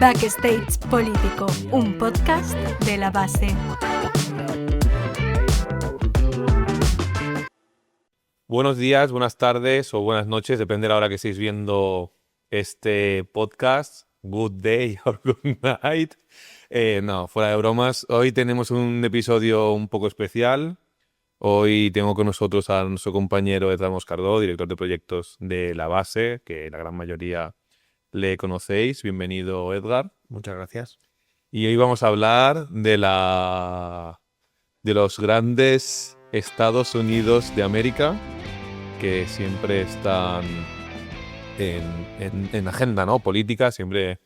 Backstage Político, un podcast de La Base. Buenos días, buenas tardes o buenas noches, depende de la hora que estéis viendo este podcast. Good day or good night. No, fuera de bromas, hoy tenemos un episodio un poco especial. Hoy tengo con nosotros a nuestro compañero Edgar Moscardó, director de proyectos de La Base, que la gran mayoría le conocéis. Bienvenido, Edgar. Muchas gracias. Y hoy vamos a hablar de los grandes Estados Unidos de América, que siempre están en agenda, ¿no? Política, siempre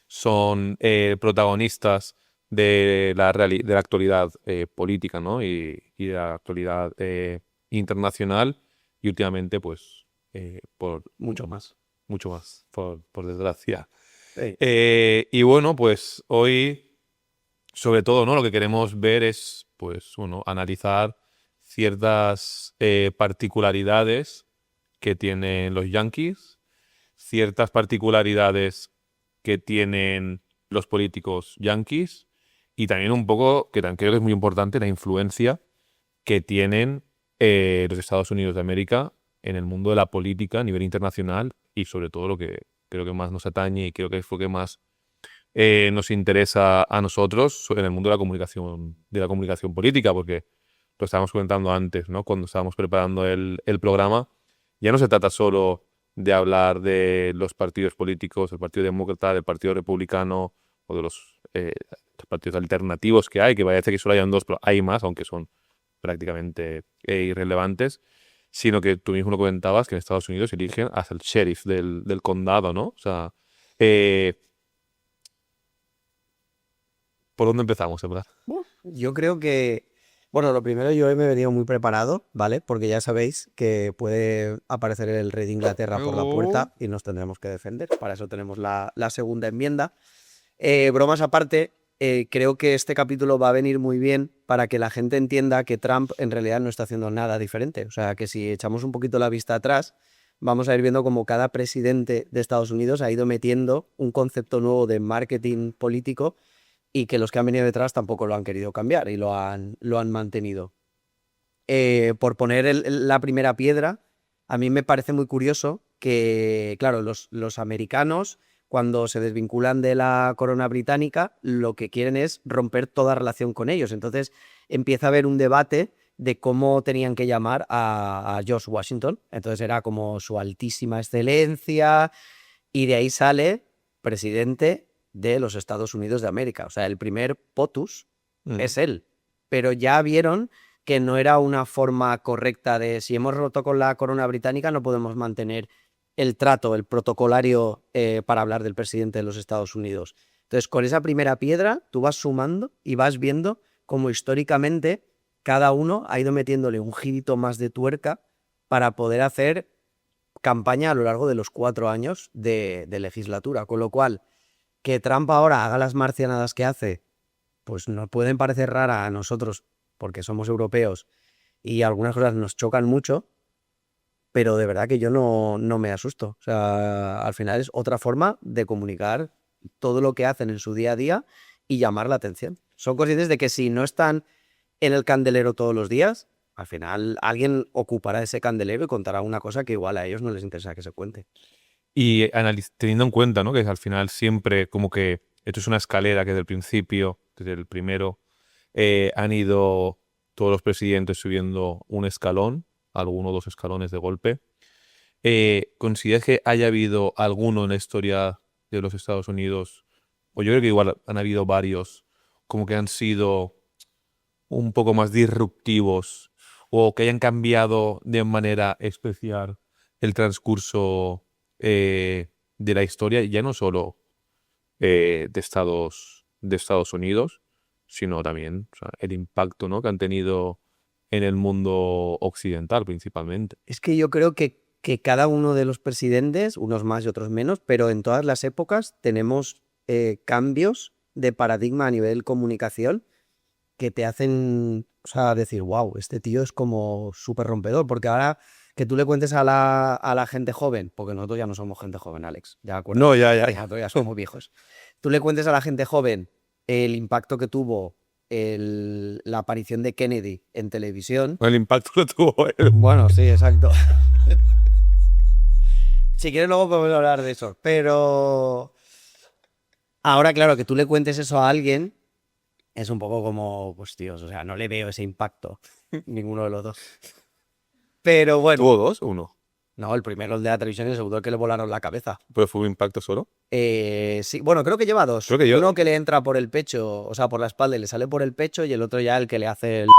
son protagonistas de la actualidad política, ¿no? Y de la actualidad internacional, y últimamente, pues, por Mucho más. por desgracia. Sí. Y bueno, pues hoy, sobre todo, ¿no? Lo que queremos ver es, pues, bueno, analizar ciertas particularidades que tienen los Yankees, ciertas particularidades que tienen los políticos yanquis, y también un poco, que creo que es muy importante, la influencia que tienen los Estados Unidos de América en el mundo de la política a nivel internacional, y sobre todo lo que creo que más nos atañe y creo que es lo que más nos interesa a nosotros en el mundo de la comunicación política, porque lo estábamos comentando antes, ¿no? Cuando estábamos preparando el programa, ya no se trata solo de hablar de los partidos políticos, del Partido Demócrata, del Partido Republicano o de los partidos alternativos que hay, que parece que solo hayan dos, pero hay más, aunque son prácticamente irrelevantes, sino que tú mismo lo comentabas, que en Estados Unidos eligen hasta el sheriff del condado, ¿no? O sea, ¿por dónde empezamos, Edgar? Yo creo que, bueno, lo primero, yo hoy me he venido muy preparado, ¿vale? Porque ya sabéis que puede aparecer el rey de Inglaterra por la puerta y nos tendremos que defender. Para eso tenemos la segunda enmienda. Bromas aparte, creo que este capítulo va a venir muy bien para que la gente entienda que Trump en realidad no está haciendo nada diferente. O sea, que si echamos un poquito la vista atrás, vamos a ir viendo cómo cada presidente de Estados Unidos ha ido metiendo un concepto nuevo de marketing político, y que los que han venido detrás tampoco lo han querido cambiar y lo han mantenido. Por poner la primera piedra, a mí me parece muy curioso que, claro, los americanos, cuando se desvinculan de la corona británica, lo que quieren es romper toda relación con ellos. Entonces empieza a haber un debate de cómo tenían que llamar a George Washington. Entonces era como su altísima excelencia, y de ahí sale presidente de los Estados Unidos de América. O sea, el primer POTUS es él. Pero ya vieron que no era una forma correcta de, si hemos roto con la corona británica, no podemos mantener el trato, el protocolario para hablar del presidente de los Estados Unidos. Entonces, con esa primera piedra, tú vas sumando y vas viendo cómo históricamente cada uno ha ido metiéndole un girito más de tuerca para poder hacer campaña a lo largo de los 4 años de legislatura. Con lo cual, que Trump ahora haga las marcianadas que hace, pues nos pueden parecer raras a nosotros, porque somos europeos y algunas cosas nos chocan mucho, pero de verdad que yo no me asusto. O sea, al final es otra forma de comunicar todo lo que hacen en su día a día y llamar la atención. Son conscientes de que si no están en el candelero todos los días, al final alguien ocupará ese candelero y contará una cosa que igual a ellos no les interesa que se cuente. Y teniendo en cuenta, ¿no? Que al final siempre como que esto es una escalera que desde el principio, desde el primero, han ido todos los presidentes subiendo un escalón, alguno o dos escalones de golpe. ¿Consideras que haya habido alguno en la historia de los Estados Unidos, o yo creo que igual han habido varios, como que han sido un poco más disruptivos o que hayan cambiado de manera especial el transcurso de la historia, ya no solo de Estados Unidos, sino también, o sea, el impacto, ¿no? que han tenido en el mundo occidental principalmente? Es que yo creo que cada uno de los presidentes, unos más y otros menos, pero en todas las épocas tenemos cambios de paradigma a nivel comunicación que te hacen, o sea, decir, wow, este tío es como súper rompedor, porque ahora, que tú le cuentes a la gente joven, porque nosotros ya no somos gente joven, Alex, ya acuerdas. No, ya. Ya somos viejos. Tú le cuentes a la gente joven el impacto que tuvo la aparición de Kennedy en televisión. El impacto lo tuvo él. Bueno, sí, exacto. Si quieres luego podemos hablar de eso, pero ahora, claro, que tú le cuentes eso a alguien es un poco como, pues tíos, o sea, no le veo ese impacto, ninguno de los dos. Pero bueno, ¿Tuvo dos o uno? no, el primero, el de la televisión, y el segundo, el que le volaron la cabeza. ¿Pero fue un impacto solo? Sí, bueno, creo que lleva dos. Creo que yo- Uno que le entra por el pecho, o sea, por la espalda y le sale por el pecho, y el otro ya el que le hace el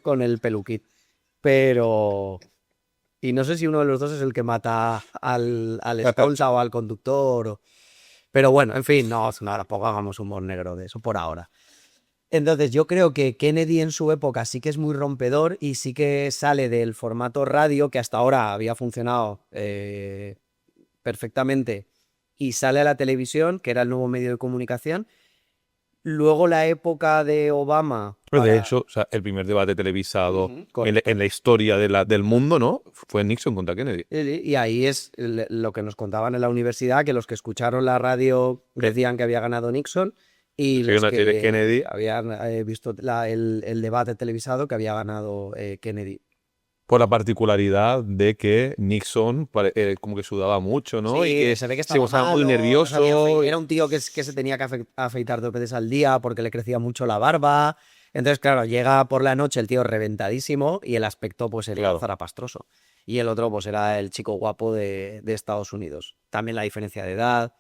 con el peluquín. Pero... Y no sé si uno de los dos es el que mata al escolta o al conductor. Pero bueno, en fin, no, tampoco hagamos humor negro de eso por ahora. Entonces yo creo que Kennedy en su época sí que es muy rompedor y sí que sale del formato radio que hasta ahora había funcionado perfectamente y sale a la televisión, que era el nuevo medio de comunicación. Luego la época de Obama... Pero de hecho, o sea, el primer debate televisado Ujú, en la historia del mundo, ¿no? Fue Nixon contra Kennedy. Y ahí es lo que nos contaban en la universidad, que los que escucharon la radio decían que había ganado Nixon y Sí, los una serie que Kennedy. habían visto el debate televisado que había ganado Kennedy. Por la particularidad de que Nixon como que sudaba mucho, ¿no? Sí, y que se ve que se estaba mostraba muy malo, nervioso. no sabía era un tío que se tenía que afeitar 2 veces al día porque le crecía mucho la barba. Entonces, claro, llega por la noche el tío reventadísimo y el aspecto pues era Claro. zarapastroso. Y el otro pues era el chico guapo de Estados Unidos. También la diferencia de edad.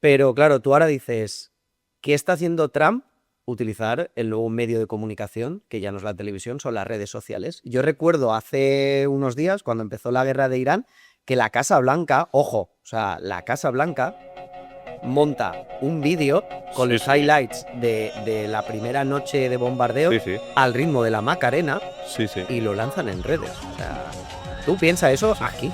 Pero claro, tú ahora dices, ¿qué está haciendo Trump? Utilizar el nuevo medio de comunicación, que ya no es la televisión, son las redes sociales. Yo recuerdo hace unos días, cuando empezó la guerra de Irán, que la Casa Blanca, ojo, o sea, la Casa Blanca monta un vídeo con Sí, los sí. highlights de la primera noche de bombardeo Sí, sí. al ritmo de la Macarena Sí, sí. y lo lanzan en redes. O sea, tú piensas eso aquí,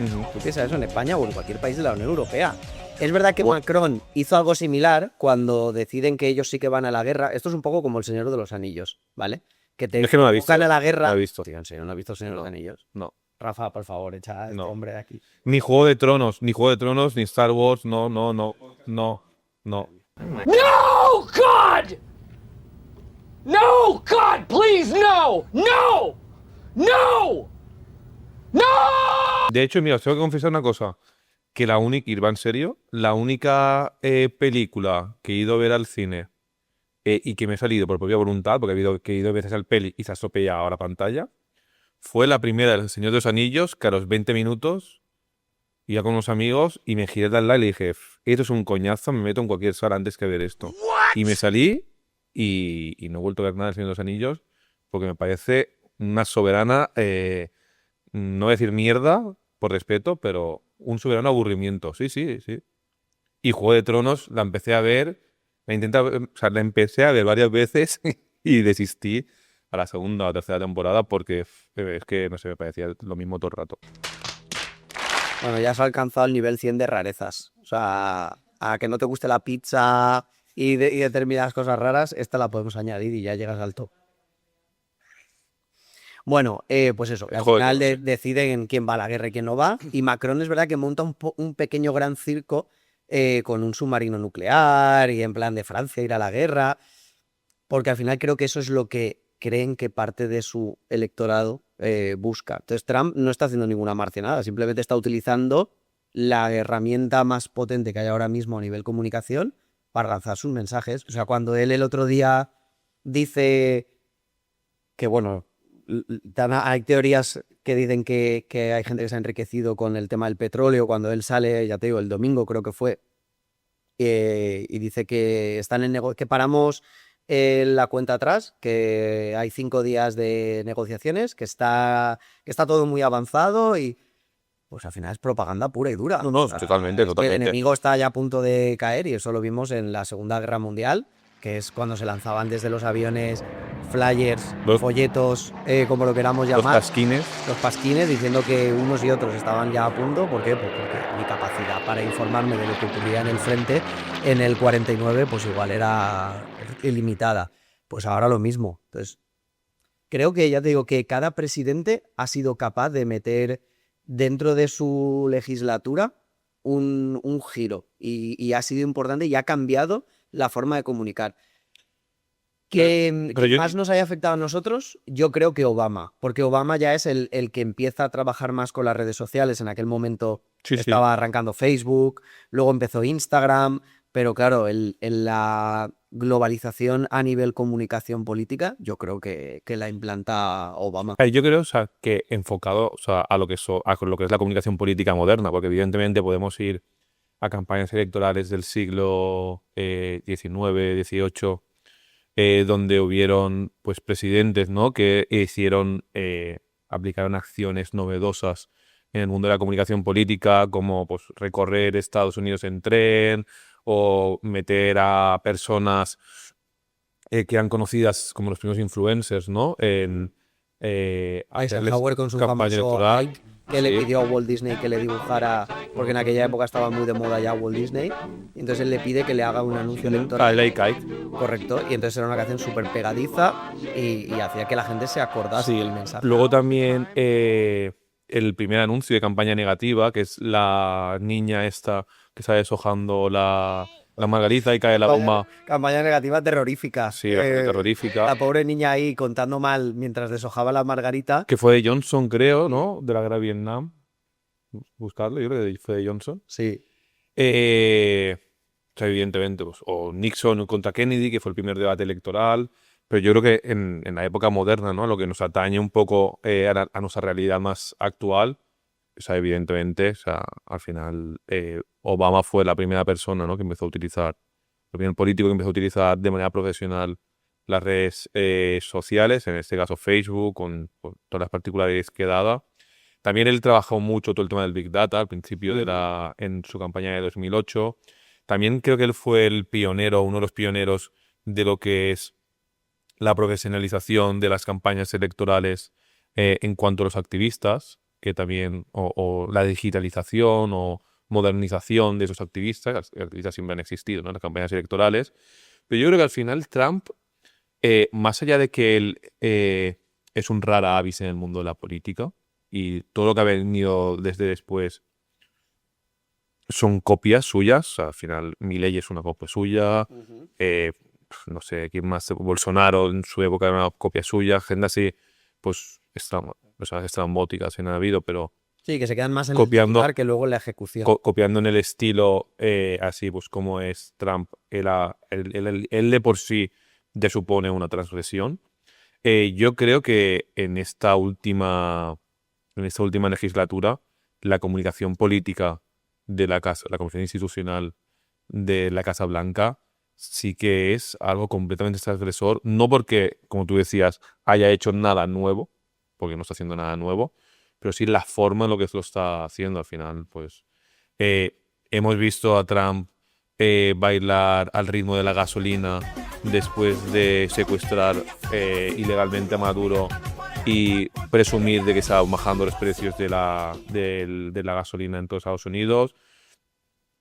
Ujú. tú piensas eso en España o en cualquier país de la Unión Europea. Es verdad que Macron hizo algo similar cuando deciden que ellos sí que van a la guerra. Esto es un poco como el Señor de los Anillos, ¿vale? Que te Es que no la he visto. buscan a la guerra. No la he visto. Tío, ¿en serio no has visto el Señor de los Anillos? No. Rafa, por favor, echa a este No. hombre de aquí. Ni Juego de Tronos, ni Star Wars, no. No, God! No, God, please, no! No! No! No! De hecho, mira, os tengo que confesar una cosa. Que la única, y va en serio, la única película que he ido a ver al cine y que me he salido por propia voluntad, porque he ido veces al peli y se ha estropeado la pantalla, fue la primera del Señor de los Anillos, que a los 20 minutos iba con unos amigos y me giré de al lado y le dije, esto es un coñazo, me meto en cualquier sala antes que ver esto. Y me salí y no he vuelto a ver nada del Señor de los Anillos porque me parece una soberana, no voy a decir mierda, por respeto, pero un soberano aburrimiento. Sí. Y Juego de Tronos la empecé a ver, la empecé a ver varias veces y desistí a la segunda o tercera temporada porque es que, no sé, me parecía lo mismo todo el rato. Bueno, ya has alcanzado el nivel 100 de rarezas. O sea, a que no te guste la pizza y determinadas cosas raras, esta la podemos añadir y ya llegas al top. Bueno, pues eso, al Joder, final no sé. deciden quién va a la guerra y quién no va. Y Macron es verdad que monta un pequeño gran circo con un submarino nuclear y en plan de Francia ir a la guerra. Porque al final creo que eso es lo que creen que parte de su electorado busca. Entonces Trump no está haciendo ninguna marcianada, simplemente está utilizando la herramienta más potente que hay ahora mismo a nivel comunicación para lanzar sus mensajes. O sea, cuando él el otro día dice que, bueno, hay teorías que dicen que hay gente que se ha enriquecido con el tema del petróleo, cuando él sale, ya te digo, el domingo creo que fue, y dice que están en que paramos la cuenta atrás, que hay 5 días de negociaciones, que está todo muy avanzado y pues al final es propaganda pura y dura. No, O sea, totalmente. el enemigo está ya a punto de caer y eso lo vimos en la Segunda Guerra Mundial, que es cuando se lanzaban desde los aviones flyers, folletos, como lo queramos Los llamar, pasquines. los pasquines, diciendo que unos y otros estaban ya a punto. ¿Por qué? Pues porque mi capacidad para informarme de lo que ocurría en el frente en el 49 pues igual era ilimitada. Pues ahora lo mismo. Entonces, creo que, ya te digo, que cada presidente ha sido capaz de meter dentro de su legislatura un giro y ha sido importante y ha cambiado la forma de comunicar. Que Pero yo- más nos haya afectado a nosotros, yo creo que Obama, porque Obama ya es el que empieza a trabajar más con las redes sociales. En aquel momento Sí, sí. estaba arrancando Facebook, luego empezó Instagram, pero claro, la globalización a nivel comunicación política, yo creo que la implanta Obama. Yo creo, o sea, que enfocado, o sea, a lo que a lo que es la comunicación política moderna, porque evidentemente podemos ir a campañas electorales del siglo XIX, XVIII, donde hubieron pues presidentes, ¿no? que aplicaron acciones novedosas en el mundo de la comunicación política, como pues recorrer Estados Unidos en tren o meter a personas que eran conocidas como los primeros influencers, ¿no? En hacerles Eisenhower con su campaña famoso electoral. Ike, que le Sí. pidió a Walt Disney que le dibujara, porque en aquella época estaba muy de moda ya Walt Disney, y entonces él le pide que le haga un anuncio electoral. Like Ike. Correcto, y entonces era una canción súper pegadiza y hacía que la gente se acordase Sí. del mensaje. Luego también el primer anuncio de campaña negativa, que es la niña esta que está deshojando la margarita y cae la bomba. Campaña negativa terrorífica. Sí, terrorífica. La pobre niña ahí contando mal mientras deshojaba la margarita. Que fue de Johnson, creo, ¿no? De la guerra de Vietnam. Buscarlo, yo creo que fue de Johnson. Sí. O sea, evidentemente, pues, o Nixon contra Kennedy, que fue el primer debate electoral. Pero yo creo que en la época moderna, ¿no? Lo que nos atañe un poco a nuestra realidad más actual, o sea, evidentemente, o sea, al final Obama fue la primera persona, ¿no? que empezó a utilizar, el primer político que empezó a utilizar de manera profesional las redes sociales, en este caso Facebook, con todas las particularidades que daba. También él trabajó mucho todo el tema del Big Data al principio en su campaña de 2008. También creo que él fue el pionero, uno de los pioneros de lo que es la profesionalización de las campañas electorales en cuanto a los activistas, que también, o la digitalización o modernización de esos activistas. Los activistas siempre han existido, ¿no? en las campañas electorales. Pero yo creo que al final Trump, más allá de que él es un rara avis en el mundo de la política, y todo lo que ha venido desde después son copias suyas. O sea, al final Milei es una copia suya. No sé, quién más, Bolsonaro en su época era una copia suya. Gente así, pues, personas estrambóticas han habido, pero Sí, que se quedan más en Copiando- el titular que luego en la ejecución. copiando en el estilo así, pues como es Trump. Él de por sí ya supone una transgresión. Yo creo que en esta última legislatura, la comunicación política de la comunicación institucional de la Casa Blanca sí que es algo completamente transgresor, no porque, como tú decías, haya hecho nada nuevo, porque no está haciendo nada nuevo, pero sí la forma en lo que lo está haciendo al final. Pues hemos visto a Trump bailar al ritmo de la gasolina después de secuestrar ilegalmente a Maduro y presumir de que está bajando los precios de la gasolina en todos Estados Unidos.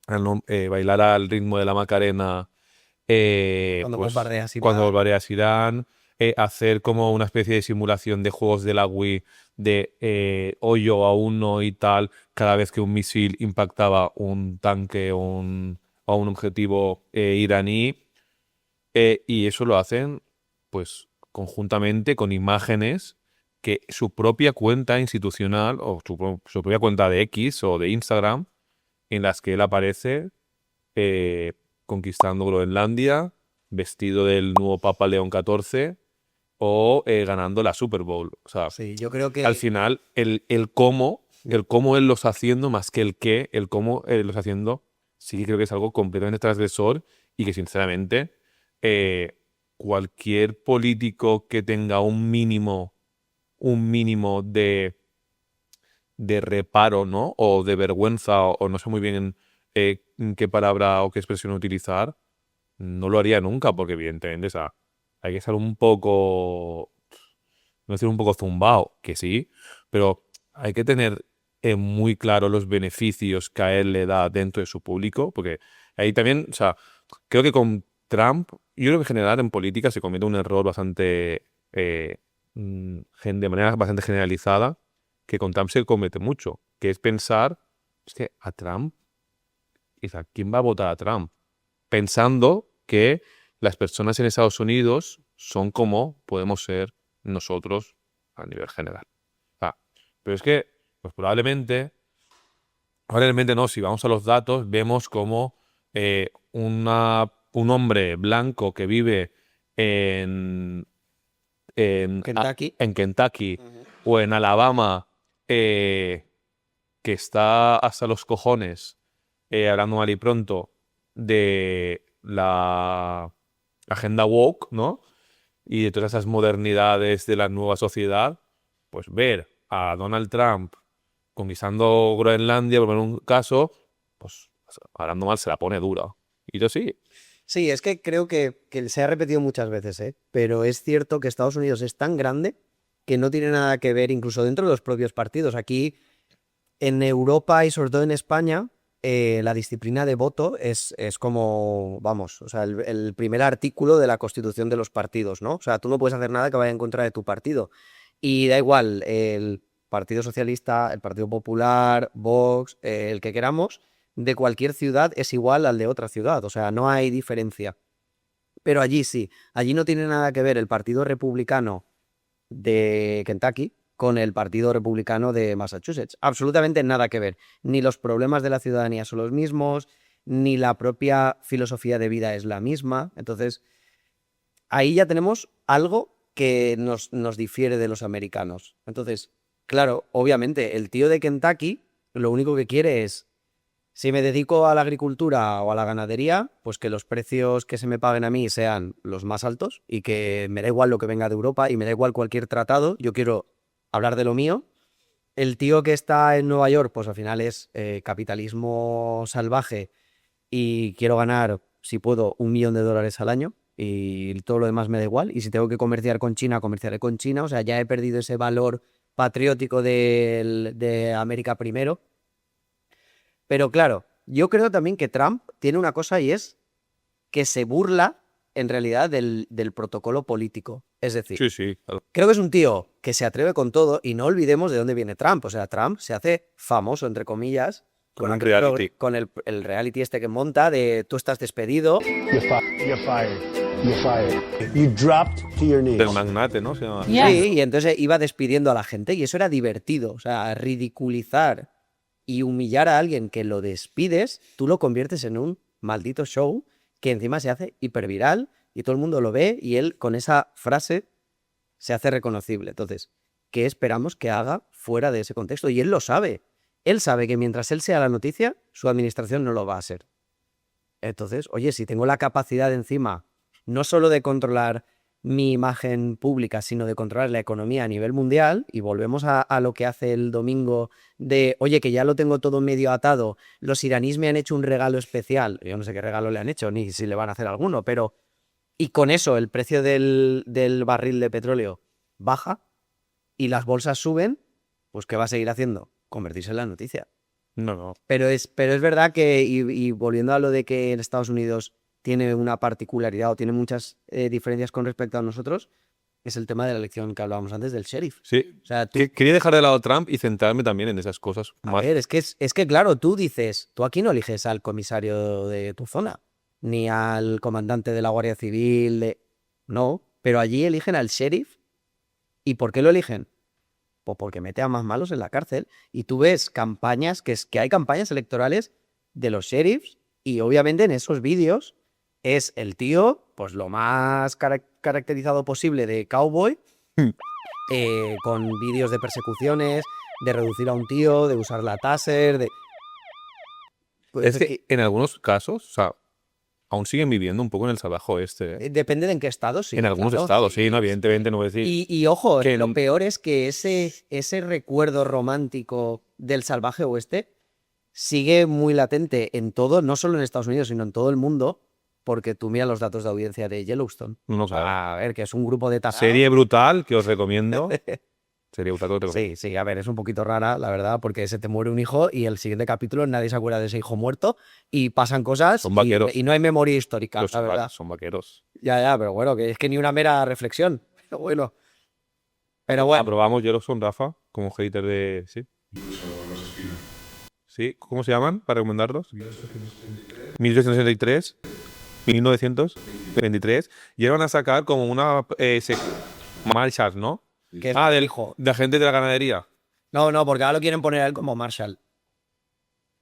Bailar al ritmo de la Macarena Cuando bombardeas Irán. cuando bombardeas Irán. Hacer como una especie de simulación de juegos de la Wii de hoyo a uno y tal, cada vez que un misil impactaba un tanque o un objetivo iraní. Y eso lo hacen pues conjuntamente con imágenes que su propia cuenta institucional o su propia cuenta de X o de Instagram, en las que él aparece conquistando Groenlandia, vestido del nuevo Papa León XIV o ganando la Super Bowl. O sea, Sí, yo creo que al final el cómo él lo está haciendo más que el qué, el cómo él lo está haciendo, sí que creo que es algo completamente transgresor y que sinceramente cualquier político que tenga un mínimo de reparo, ¿no? O de vergüenza, o no sé muy bien qué palabra o qué expresión utilizar, no lo haría nunca, porque evidentemente, o sea, hay que estar un poco, no decir un poco zumbao, que sí, pero hay que tener muy claro los beneficios que a él le da dentro de su público, porque ahí también, o sea, creo que con Trump, yo creo que en general en política se comete un error bastante de manera bastante generalizada, que con Trump se comete mucho, que es pensar, es que a Trump, ¿quién va a votar a Trump? Pensando que las personas en Estados Unidos son como podemos ser nosotros a nivel general. Pero es que, pues probablemente no, si vamos a los datos, vemos como un hombre blanco que vive en Kentucky o en Alabama, que está hasta los cojones, hablando mal y pronto, de la agenda woke, ¿no? Y de todas esas modernidades de la nueva sociedad, pues ver a Donald Trump conquistando Groenlandia, por poner un caso, pues hablando mal se la pone dura. Y yo sí. Sí, es que creo que se ha repetido muchas veces, ¿eh? Pero es cierto que Estados Unidos es tan grande que no tiene nada que ver incluso dentro de los propios partidos. Aquí en Europa y sobre todo en España, la disciplina de voto es como, vamos, o sea, el primer artículo de la constitución de los partidos, ¿no? O sea, tú no puedes hacer nada que vaya en contra de tu partido. Y da igual, el Partido Socialista, el Partido Popular, Vox, el que queramos, de cualquier ciudad es igual al de otra ciudad, o sea, no hay diferencia. Pero allí sí, allí no tiene nada que ver el Partido Republicano de Kentucky con el Partido Republicano de Massachusetts. Absolutamente nada que ver. Ni los problemas de la ciudadanía son los mismos, ni la propia filosofía de vida es la misma. Entonces, ahí ya tenemos algo que nos difiere de los americanos. Entonces, claro, obviamente, el tío de Kentucky lo único que quiere es, si me dedico a la agricultura o a la ganadería, pues que los precios que se me paguen a mí sean los más altos y que me da igual lo que venga de Europa y me da igual cualquier tratado, yo quiero hablar de lo mío. El tío que está en Nueva York, pues al final es capitalismo salvaje y quiero ganar, si puedo, $1 millón al año y todo lo demás me da igual. Y si tengo que comerciar con China, comerciaré con China. O sea, ya he perdido ese valor patriótico de América primero. Pero claro, yo creo también que Trump tiene una cosa y es que se burla en realidad del protocolo político. Es decir, Sí. creo que es un tío que se atreve con todo y no olvidemos de dónde viene Trump. O sea, Trump se hace famoso, entre comillas, Con un reality. con el reality este que monta de tú estás despedido. You're fired. You're fired. You dropped to your knees. Del magnate, ¿no? Se llama. Yes. Sí, y entonces iba despidiendo a la gente y eso era divertido. O sea, ridiculizar y humillar a alguien que lo despides, tú lo conviertes en un maldito show que encima se hace hiperviral y todo el mundo lo ve y él con esa frase se hace reconocible. Entonces, ¿qué esperamos que haga fuera de ese contexto? Y él lo sabe. Él sabe que mientras él sea la noticia, su administración no lo va a ser. Entonces, oye, si tengo la capacidad encima, no solo de controlar mi imagen pública, sino de controlar la economía a nivel mundial, y volvemos a lo que hace el domingo de, oye, que ya lo tengo todo medio atado, los iraníes me han hecho un regalo especial, yo no sé qué regalo le han hecho, ni si le van a hacer alguno, pero... Y con eso el precio del barril de petróleo baja y las bolsas suben, pues ¿qué va a seguir haciendo? Convertirse en la noticia. No. Pero es verdad que, y volviendo a lo de que en Estados Unidos tiene una particularidad o tiene muchas diferencias con respecto a nosotros, es el tema de la elección que hablábamos antes del sheriff. Sí. O sea, tú, Quería dejar de lado a Trump y centrarme también en esas cosas. a ver, es que claro, tú dices, tú aquí no eliges al comisario de tu zona, ni al comandante de la Guardia Civil, no, pero allí eligen al sheriff. ¿Y por qué lo eligen? Pues porque mete a más malos en la cárcel. Y tú ves campañas, que hay campañas electorales de los sheriffs, y obviamente en esos vídeos es el tío, pues lo más caracterizado posible de cowboy, con vídeos de persecuciones, de reducir a un tío, de usar la taser, de... Pues Es que en algunos casos, o sea, aún siguen viviendo un poco en el salvaje oeste. depende de en qué estado, sí. En algunos claro. estados, sí, no, evidentemente no voy a decir. Y ojo, que lo peor es que ese recuerdo romántico del salvaje oeste sigue muy latente en todo, no solo en Estados Unidos, sino en todo el mundo, porque tú miras los datos de audiencia de Yellowstone. No, claro. A ver, que es un grupo de tasados. Serie brutal que os recomiendo. Serie brutal que os recomiendo. Sí, a ver, es un poquito rara, la verdad, porque se te muere un hijo y el siguiente capítulo nadie se acuerda de ese hijo muerto y pasan cosas Son vaqueros. y no hay memoria histórica, Los la verdad. son vaqueros. Ya, pero bueno, que es que ni una mera reflexión. Pero bueno. Pero bueno, Aprobamos Yellowstone, Rafa, como hater de... Sí. Sí, ¿cómo se llaman para recomendarlos? 1863, 1923. Y ahora van a sacar como una... Marshall, ¿no? que es Del hijo. de agente de la ganadería. No, porque ahora lo quieren poner a él como Marshall.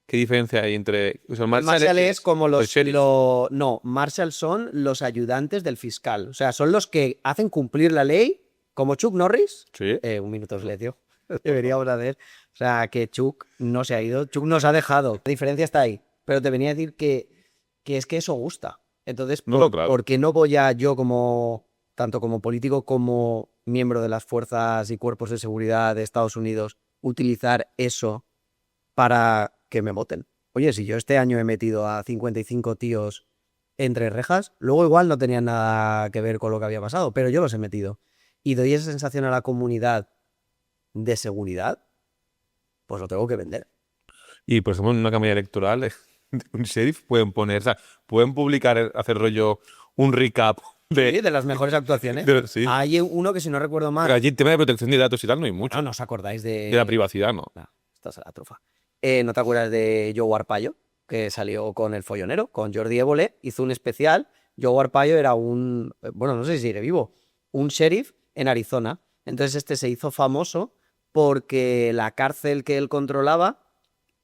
¿Qué diferencia hay entre...? O sea, Marshall es como el sheriff. No, Marshall son los ayudantes del fiscal. O sea, son los que hacen cumplir la ley, como Chuck Norris. Sí. Un minuto de silencio. Deberíamos hacer. O sea, que Chuck no se ha ido. Chuck nos ha dejado. La diferencia está ahí. Pero te venía a decir que es que eso gusta. Entonces, No, claro. ¿por qué no voy a yo tanto como político como miembro de las fuerzas y cuerpos de seguridad de Estados Unidos, utilizar eso para que me voten? Oye, si yo este año he metido a 55 tíos entre rejas, luego igual no tenían nada que ver con lo que había pasado, pero yo los he metido. Y doy esa sensación a la comunidad de seguridad, pues lo tengo que vender. Y por ejemplo, en una campaña electoral, un sheriff pueden poner... O sea, pueden publicar, hacer rollo, un recap Sí, de... de las mejores actuaciones. Sí. Hay uno que, si no recuerdo mal, Allí el tema de protección de datos y tal no hay mucho. no os acordáis de De la privacidad, no. Nah, esta es la trufa. ¿No te acuerdas de Joe Arpaio? Que salió con El Follonero, con Jordi Évole, hizo un especial. Joe Arpaio era bueno, no sé si sigue vivo, un sheriff en Arizona. Entonces este se hizo famoso porque la cárcel que él controlaba,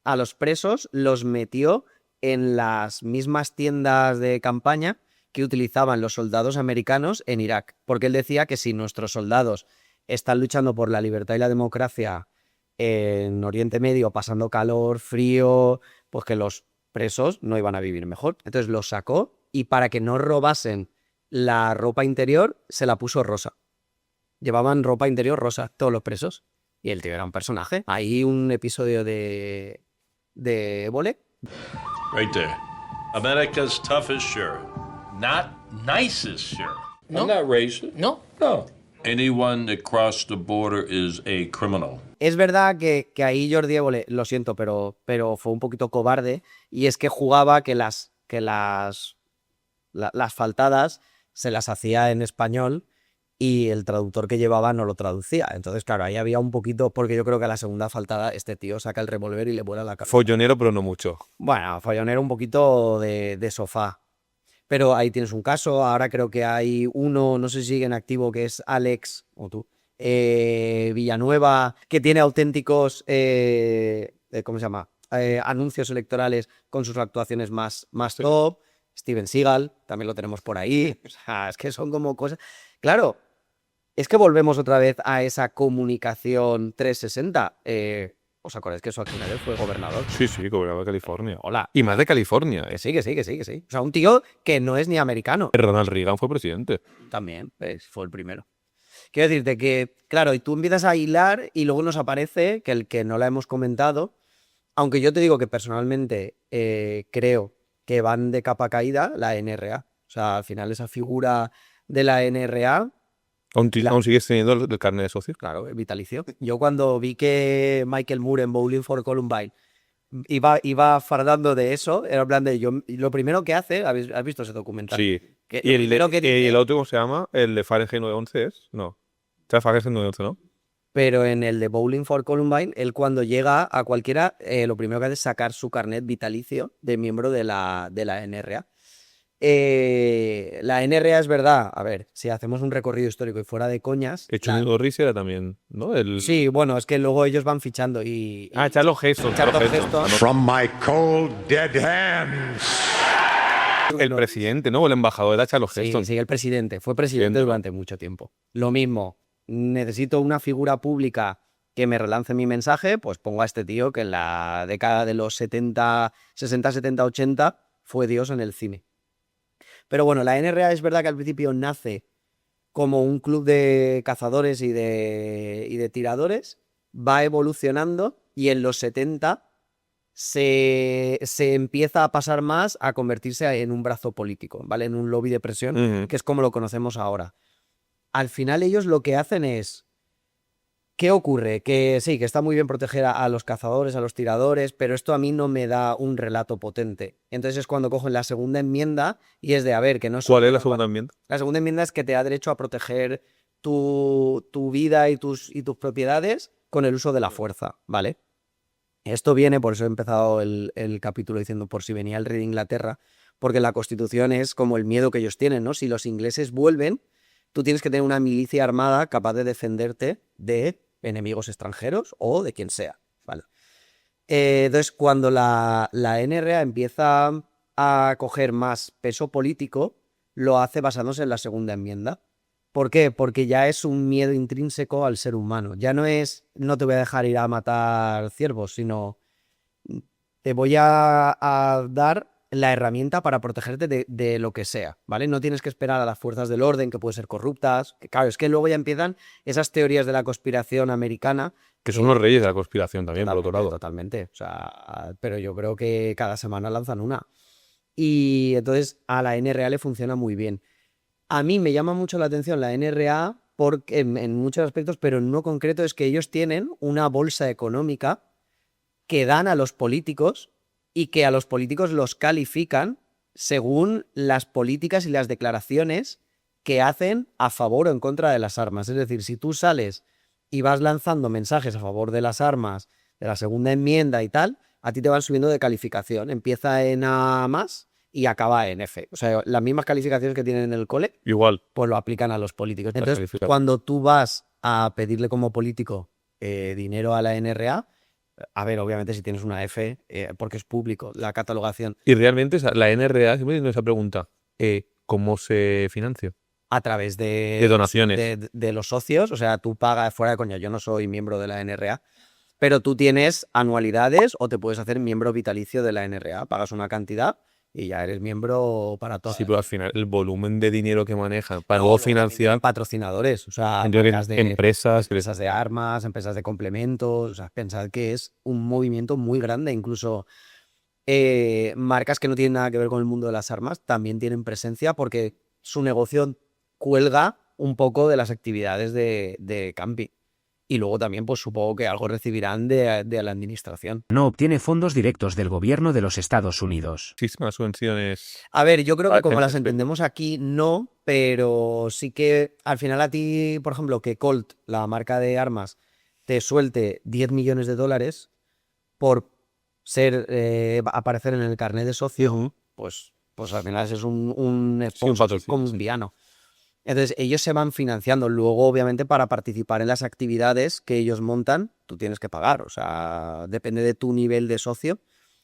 a los presos los metió en las mismas tiendas de campaña que utilizaban los soldados americanos en Irak. Porque él decía que si nuestros soldados están luchando por la libertad y la democracia en Oriente Medio, pasando calor, frío, pues que los presos no iban a vivir mejor. Entonces los sacó y para que no robasen la ropa interior, se la puso rosa. Llevaban ropa interior rosa, todos los presos. Y el tío era un personaje. Hay un episodio de Évole. Right there. America's toughest sheriff. Not nicest sheriff. No. I'm not racist. No. No. Anyone that crossed the border is a criminal. Es verdad que ahí Jordi Évole, lo siento, pero fue un poquito cobarde, y es que jugaba que las faltadas se las hacía en español y el traductor que llevaba no lo traducía. Entonces, claro, ahí había un poquito, porque yo creo que a la segunda faltada este tío saca el revólver y le vuela la cabeza. Follonero, pero no mucho. Bueno, follonero un poquito de sofá. Pero ahí tienes un caso. Ahora creo que hay uno, no sé si sigue en activo, que es Alex, o tú, Villanueva, que tiene auténticos, ¿cómo se llama? Anuncios electorales con sus actuaciones más top. Steven Seagal, también lo tenemos por ahí. O sea, es que son como cosas... Claro, es que volvemos otra vez a esa comunicación 360. ¿Os acordáis que Schwarzenegger fue gobernador? Sí, gobernador de California. Hola. Y más de California. Que sí. O sea, un tío que no es ni americano. Ronald Reagan fue presidente. También, fue el primero. Quiero decirte que, claro, y tú empiezas a hilar y luego nos aparece que el que no la hemos comentado, aunque yo te digo que personalmente creo que van de capa caída, la NRA. O sea, al final esa figura de la NRA... ¿Aún sigues teniendo el carnet de socio? Claro, vitalicio. Yo cuando vi que Michael Moore en Bowling for Columbine iba fardando de eso, era en plan de... lo primero que hace... ¿Has visto ese documental? Sí. Que ¿Y lo primero que dice- el otro cómo se llama? ¿El de Fahrenheit 911 es? No. Fahrenheit 911, ¿no? Pero en el de Bowling for Columbine, él cuando llega a cualquiera, lo primero que hace es sacar su carnet vitalicio de miembro de la NRA. La NRA es verdad, a ver, si hacemos un recorrido histórico y fuera de coñas... Chuck Norris era también, ¿no? Sí, bueno, es que luego ellos van fichando y... Charles Heston. Charlton Heston. From my cold, dead hands. El presidente, ¿no? O el embajador era Charles Sí, Heston. sí, el presidente. Fue presidente durante mucho tiempo. Lo mismo, necesito una figura pública que me relance mi mensaje, pues pongo a este tío que en la década de los 60, 70, 80 fue Dios en el cine. Pero bueno, la NRA es verdad que al principio nace como un club de cazadores y de tiradores, va evolucionando y en los 70 se empieza a pasar más a convertirse en un brazo político, ¿vale? En un lobby de presión, Ujú. que es como lo conocemos ahora. Al final ellos lo que hacen es... ¿Qué ocurre? Que sí, que está muy bien proteger a los cazadores, a los tiradores, pero esto a mí no me da un relato potente. Entonces es cuando cogen la segunda enmienda y es de, a ver, que no... ¿Cuál es la segunda enmienda? La segunda enmienda es que te da derecho a proteger tu vida y tus propiedades con el uso de la fuerza, ¿vale? Esto viene, por eso he empezado el capítulo diciendo por si venía el rey de Inglaterra, porque la Constitución es como el miedo que ellos tienen, ¿no? Si los ingleses vuelven, tú tienes que tener una milicia armada capaz de defenderte de enemigos extranjeros o de quien sea, ¿vale? Entonces, cuando la NRA empieza a coger más peso político, lo hace basándose en la segunda enmienda. ¿Por qué? Porque ya es un miedo intrínseco al ser humano. Ya no es no te voy a dejar ir a matar ciervos, sino te voy a dar la herramienta para protegerte de lo que sea, ¿vale? No tienes que esperar a las fuerzas del orden, que pueden ser corruptas. Que, claro, es que luego ya empiezan esas teorías de la conspiración americana. Que son los reyes de la conspiración también, por otro lado. Totalmente. O sea, pero yo creo que cada semana lanzan una. Y entonces a la NRA le funciona muy bien. A mí me llama mucho la atención la NRA porque, en muchos aspectos, pero en uno concreto es que ellos tienen una bolsa económica que dan a los políticos y que a los políticos los califican según las políticas y las declaraciones que hacen a favor o en contra de las armas. Es decir, si tú sales y vas lanzando mensajes a favor de las armas, de la segunda enmienda y tal, a ti te van subiendo de calificación. Empieza en A más y acaba en F. O sea, las mismas calificaciones que tienen en el cole, Igual. pues lo aplican a los políticos. Las Entonces, calificaciones. cuando tú vas a pedirle como político dinero a la NRA, a ver, obviamente si tienes una F, porque es público, la catalogación, Y realmente la NRA, siempre tiene esa pregunta, ¿cómo se financia? a través de donaciones. de los socios, o sea, tú pagas, fuera de coña, yo no soy miembro de la NRA, pero tú tienes anualidades o te puedes hacer miembro vitalicio de la NRA, pagas una cantidad y ya eres miembro para todo. Sí, pero al final el volumen de dinero que manejan para No, luego luego también financiar tienen patrocinadores, o sea, entiendo que marcas de empresas de armas, empresas de complementos, o sea, pensad que es un movimiento muy grande, incluso marcas que no tienen nada que ver con el mundo de las armas también tienen presencia porque su negocio cuelga un poco de las actividades de camping. Y luego también, pues supongo que algo recibirán de la administración. No obtiene fondos directos del gobierno de los Estados Unidos. muchísimas subvenciones. A ver, yo creo que Vale, como las perfecto. entendemos aquí, no, pero sí que al final a ti, por ejemplo, que Colt, la marca de armas, te suelte 10 millones de dólares por aparecer en el carnet de socio, pues al final es un sponsor patrocinio, sí. colombiano. Entonces ellos se van financiando. Luego, obviamente, para participar en las actividades que ellos montan, tú tienes que pagar. O sea, depende de tu nivel de socio,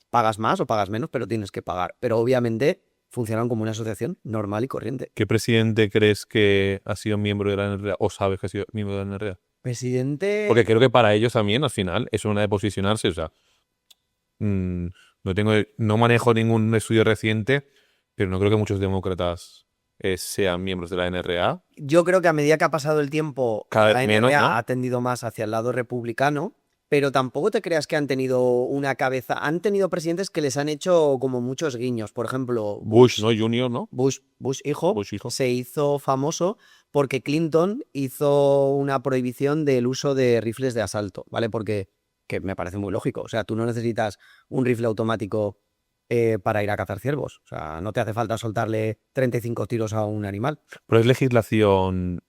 pagas más o pagas menos, pero tienes que pagar. Pero obviamente funcionan como una asociación normal y corriente. ¿Qué presidente crees que ha sido miembro de la NRA o sabes que ha sido miembro de la NRA? Presidente... Porque creo que para ellos también, al final, es una de posicionarse. O sea, no manejo ningún estudio reciente, pero no creo que muchos demócratas sean miembros de la NRA. Yo creo que a medida que ha pasado el tiempo, Cada la vez menos, NRA ¿no? ha tendido más hacia el lado republicano, pero tampoco te creas que han tenido una cabeza. Han tenido presidentes que les han hecho como muchos guiños. Por ejemplo, Bush, ¿no? Junior, ¿no? Bush hijo, Bush hijo. se hizo famoso porque Clinton hizo una prohibición del uso de rifles de asalto, ¿vale? Porque que me parece muy lógico. O sea, tú no necesitas un rifle automático para ir a cazar ciervos. O sea, no te hace falta soltarle 35 tiros a un animal. Pero es legislación.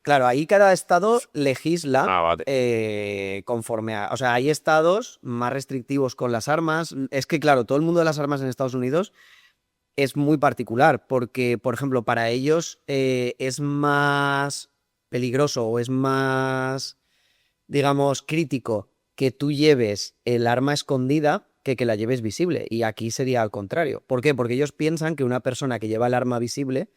Claro, ahí cada estado legisla Vale. conforme a... O sea, hay estados más restrictivos con las armas. Es que, claro, todo el mundo de las armas en Estados Unidos es muy particular porque, por ejemplo, para ellos es más peligroso o es más, digamos, crítico que tú lleves el arma escondida que la lleves visible. Y aquí sería al contrario. ¿Por qué? Porque ellos piensan que una persona que lleva el arma visible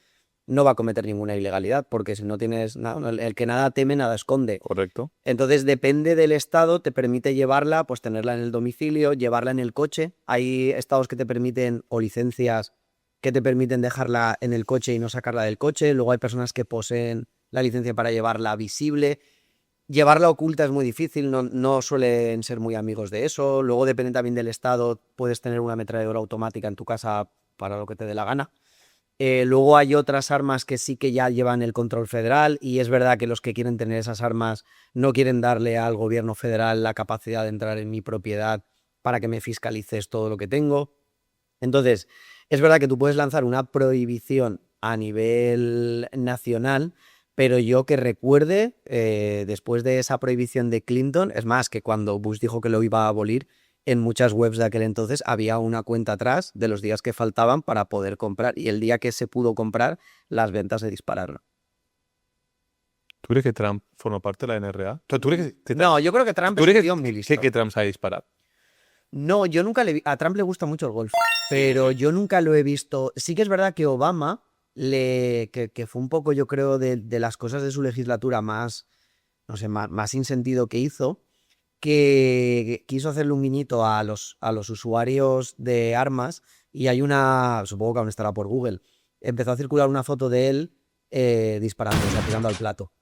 no va a cometer ninguna ilegalidad, porque si no tienes nada, el que nada teme, nada esconde. Correcto. Entonces, depende del estado, te permite llevarla, pues tenerla en el domicilio, llevarla en el coche. Hay estados que te permiten, o licencias que te permiten dejarla en el coche y no sacarla del coche. Luego hay personas que poseen la licencia para llevarla visible. Llevarla oculta es muy difícil, no suelen ser muy amigos de eso. Luego depende también del estado, puedes tener una ametralladora automática en tu casa para lo que te dé la gana. Luego hay otras armas que sí que ya llevan el control federal y es verdad que los que quieren tener esas armas no quieren darle al gobierno federal la capacidad de entrar en mi propiedad para que me fiscalices todo lo que tengo. Entonces, es verdad que tú puedes lanzar una prohibición a nivel nacional, Pero yo que recuerde, después de esa prohibición de Clinton, es más, que cuando Bush dijo que lo iba a abolir, en muchas webs de aquel entonces había una cuenta atrás de los días que faltaban para poder comprar. Y el día que se pudo comprar, las ventas se dispararon. ¿Tú crees que Trump forma parte de la NRA? O sea, ¿tú crees que No, yo creo que Trump ¿tú es un crees tío muy listo. que Trump sabe disparar? No, yo nunca le vi. A Trump le gusta mucho el golf, pero yo nunca lo he visto. Sí que es verdad que Obama, que fue un poco, yo creo, de las cosas de su legislatura más, no sé, más sin sentido que hizo, que quiso hacerle un guiñito a los usuarios de armas y hay una, supongo que aún estará por Google, empezó a circular una foto de él disparando, o sea, tirando al plato.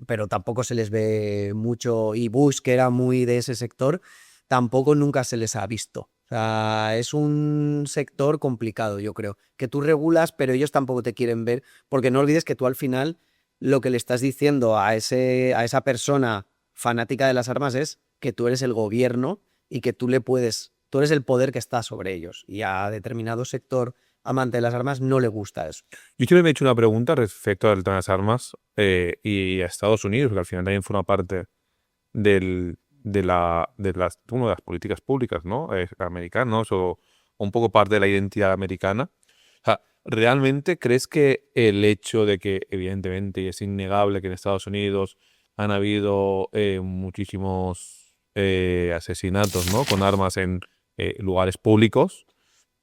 Pero tampoco se les ve mucho. Y Bush, que era muy de ese sector, tampoco nunca se les ha visto. O sea, es un sector complicado, yo creo. Que tú regulas, pero ellos tampoco te quieren ver, porque no olvides que tú al final lo que le estás diciendo a esa persona fanática de las armas es que tú eres el gobierno y que tú eres el poder que está sobre ellos. Y a determinado sector amante de las armas no le gusta eso. Yo siempre me he hecho una pregunta respecto al tema de las armas y a Estados Unidos, porque al final también forma parte de una de las políticas públicas, ¿no? Americanos o un poco parte de la identidad americana. O sea, ¿realmente crees que el hecho de que, evidentemente, y es innegable que en Estados Unidos han habido muchísimos asesinatos, ¿no? Con armas en lugares públicos,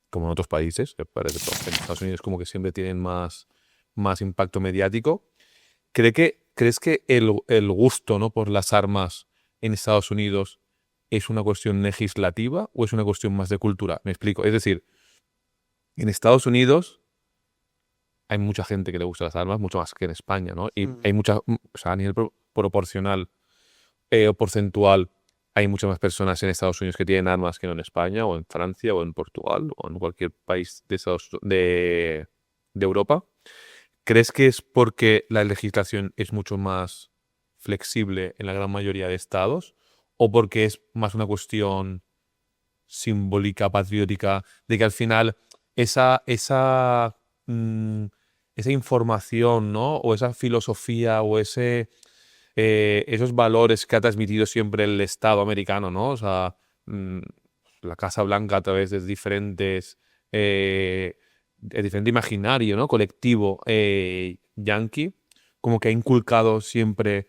como en otros países, que parece que en Estados Unidos como que siempre tienen más impacto mediático. ¿Crees que el gusto, ¿no? por las armas en Estados Unidos es una cuestión legislativa o es una cuestión más de cultura? Me explico. Es decir, en Estados Unidos hay mucha gente que le gusta las armas, mucho más que en España, ¿no? Y hay o sea, a nivel proporcional o porcentual, hay muchas más personas en Estados Unidos que tienen armas que no en España, o en Francia, o en Portugal, o en cualquier país de Europa. ¿Crees que es porque la legislación es mucho más flexible en la gran mayoría de estados? ¿O porque es más una cuestión simbólica, patriótica, de que al final esa información, ¿no? O esa filosofía o esos valores que ha transmitido siempre el Estado americano, ¿no? O sea, la Casa Blanca a través de diferente imaginario, ¿no? Colectivo yanqui, como que ha inculcado siempre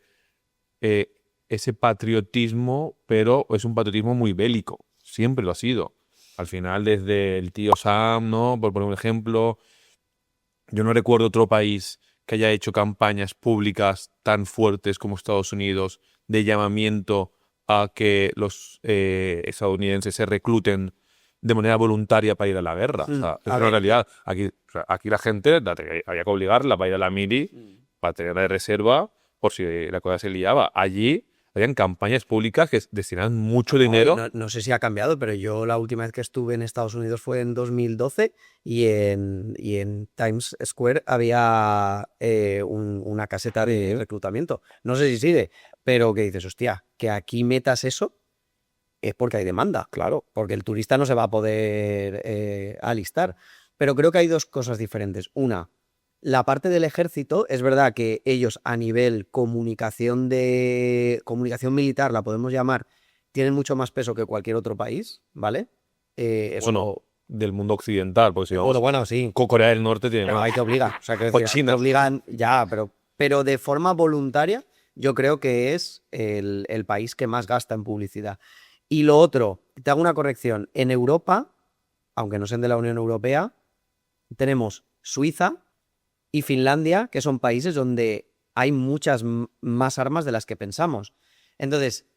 ese patriotismo, pero es un patriotismo muy bélico, siempre lo ha sido. Al final, desde el tío Sam, ¿no? Por poner un ejemplo, yo no recuerdo otro país que haya hecho campañas públicas tan fuertes como Estados Unidos de llamamiento a que los estadounidenses se recluten de manera voluntaria para ir a la guerra. O sea, es una realidad. Aquí la gente había que obligarla para ir a la mili, para tener de reserva por si la cosa se liaba. Allí habían campañas públicas que destinaban mucho dinero. No sé si ha cambiado, pero yo la última vez que estuve en Estados Unidos fue en 2012 y en Times Square había una caseta de reclutamiento. No sé si sigue, pero que dices, hostia, que aquí metas eso es porque hay demanda, claro, porque el turista no se va a poder alistar. Pero creo que hay dos cosas diferentes. Una, la parte del ejército, es verdad que ellos a nivel comunicación militar, la podemos llamar, tienen mucho más peso que cualquier otro país, ¿vale? Bueno, del mundo occidental, porque si vamos, bueno, sí. Corea del Norte tiene Pero más. ahí te obliga. O sea, que O te China. obligan ya, pero de forma voluntaria, yo creo que es el país que más gasta en publicidad. Y lo otro, te hago una corrección. En Europa, aunque no sean de la Unión Europea, tenemos Suiza y Finlandia, que son países donde hay muchas más armas de las que pensamos. Entonces,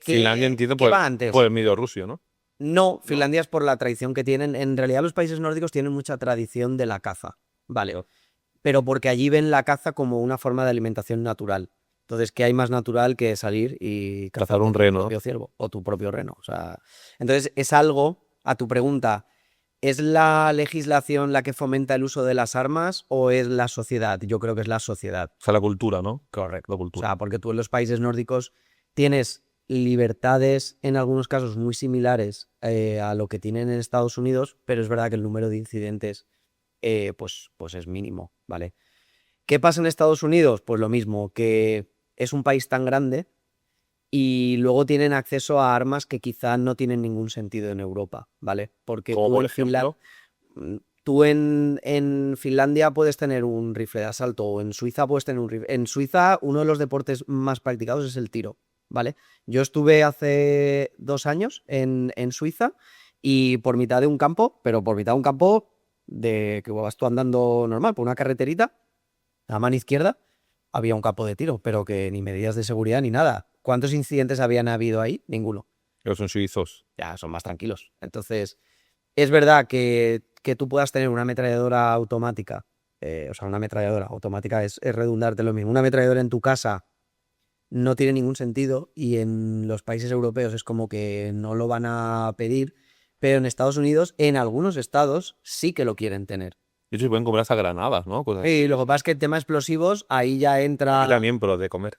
Finlandia entiendo ¿qué va antes? por el medio ruso, ¿no? No, Finlandia es por la tradición que tienen. En realidad los países nórdicos tienen mucha tradición de la caza, ¿vale? Pero porque allí ven la caza como una forma de alimentación natural. Entonces, ¿qué hay más natural que salir y Cazar un reno, tu propio ciervo o tu propio reno? O sea, entonces, es algo, a tu pregunta, ¿es la legislación la que fomenta el uso de las armas o es la sociedad? Yo creo que es la sociedad. O sea, la cultura, ¿no? Correcto. La cultura. O sea, porque tú en los países nórdicos tienes libertades en algunos casos muy similares a lo que tienen en Estados Unidos, pero es verdad que el número de incidentes pues es mínimo, ¿vale? ¿Qué pasa en Estados Unidos? Pues lo mismo, que es un país tan grande y luego tienen acceso a armas que quizá no tienen ningún sentido en Europa, ¿vale? Porque Como tú por en ejemplo, tú en Finlandia puedes tener un rifle de asalto o en Suiza puedes tener un rifle. En Suiza uno de los deportes más practicados es el tiro, ¿vale? Yo estuve hace 2 años en Suiza y por mitad de un campo, pero por mitad de un campo de que vas tú andando normal, por una carreterita, a mano izquierda, había un campo de tiro, pero que ni medidas de seguridad ni nada. ¿Cuántos incidentes habían habido ahí? Ninguno. ellos son suizos. Ya son más tranquilos. Entonces, es verdad que tú puedas tener una ametralladora automática, o sea, una ametralladora automática es redundarte lo mismo. Una ametralladora en tu casa no tiene ningún sentido y en los países europeos es como que no lo van a pedir, pero en Estados Unidos, en algunos estados, sí que lo quieren tener. De hecho, se pueden comprar hasta granadas, ¿no? Cosas así. Y lo que pasa es que el tema explosivos, ahí ya Y entra también, pero de comer.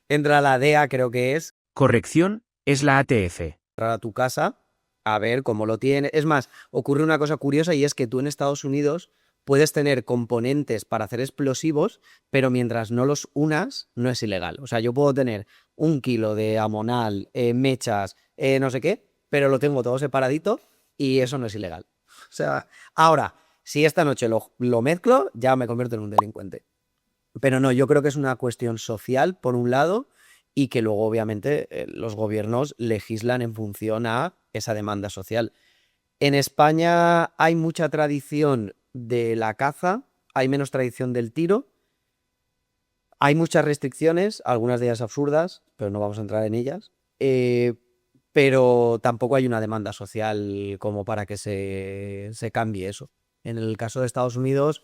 la DEA, creo que es, Corrección, es la ATF. entrar a tu casa a ver cómo lo tiene. Es más, ocurre una cosa curiosa y es que tú en Estados Unidos puedes tener componentes para hacer explosivos, pero mientras no los unas, no es ilegal. O sea, yo puedo tener 1 kilo de amonal, mechas, no sé qué, pero lo tengo todo separadito y eso no es ilegal. O sea, ahora, si esta noche lo mezclo, ya me convierto en un delincuente. Pero no, yo creo que es una cuestión social, por un lado, y que luego, obviamente, los gobiernos legislan en función a esa demanda social. En España hay mucha tradición de la caza, hay menos tradición del tiro, hay muchas restricciones, algunas de ellas absurdas, pero no vamos a entrar en ellas, pero tampoco hay una demanda social como para que se cambie eso. En el caso de Estados Unidos,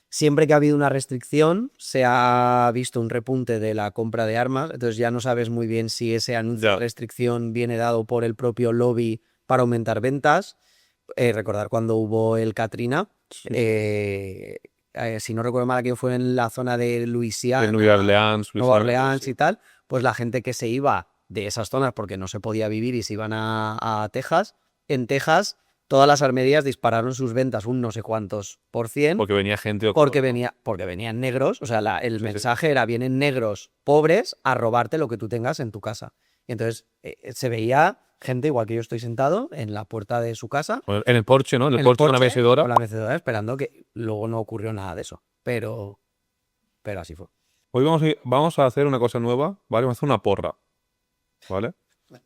siempre que ha habido una restricción, se ha visto un repunte de la compra de armas, entonces ya no sabes muy bien si ese anuncio de Ya. restricción viene dado por el propio lobby para aumentar ventas. Recordar cuando hubo el Katrina, si no recuerdo mal, aquí fue en la zona de Luisiana, En Nueva Orleans, Nueva Luisiana, Orleans sí. y tal, pues la gente que se iba de esas zonas porque no se podía vivir y se iban a Texas, en Texas todas las armerías dispararon sus ventas un no sé cuántos %, Porque venía gente. porque venían negros, o sea, el mensaje era vienen negros pobres a robarte lo que tú tengas en tu casa. Y entonces se veía gente, igual que yo estoy sentado, en la puerta de su casa, En el porche, ¿no? En el en porche con la mecedora. con la mecedora, esperando que luego no ocurrió nada de eso. Pero así fue. Hoy vamos a hacer una cosa nueva, ¿vale? Vamos a hacer una porra, ¿vale?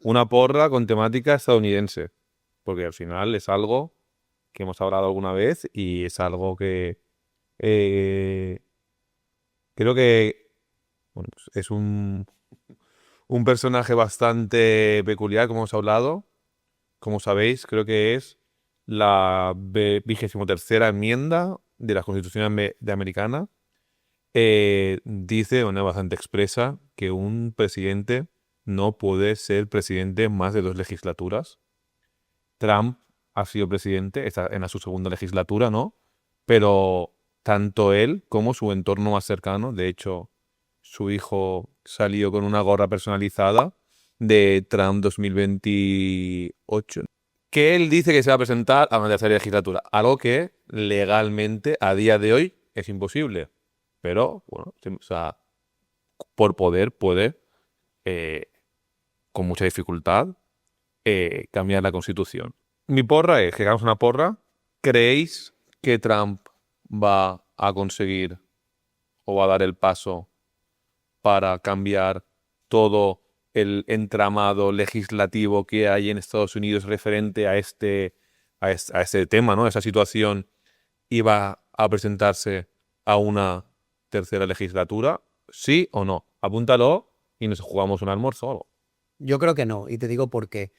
Una porra con temática estadounidense, porque al final es algo que hemos hablado alguna vez y es algo que creo que bueno, pues es un personaje bastante peculiar, como hemos hablado. Como sabéis, creo que es la 23ª enmienda de la Constitución americana. Dice de manera bastante expresa que un presidente no puede ser presidente más de 2 legislaturas. Trump ha sido presidente, está en su segunda legislatura, ¿no? Pero tanto él como su entorno más cercano, de hecho, su hijo salió con una gorra personalizada de Trump 2028, que él dice que se va a presentar a una tercera legislatura, algo que legalmente a día de hoy es imposible. Pero, bueno, o sea, por poder puede, con mucha dificultad, cambiar la Constitución. Mi porra es que hagamos una porra. ¿Creéis que Trump va a conseguir o va a dar el paso para cambiar todo el entramado legislativo que hay en Estados Unidos referente a este tema, ¿no? A esa situación, y va a presentarse a una tercera legislatura? ¿Sí o no? Apúntalo y nos jugamos un almuerzo o algo. Yo creo que no, y te digo por qué.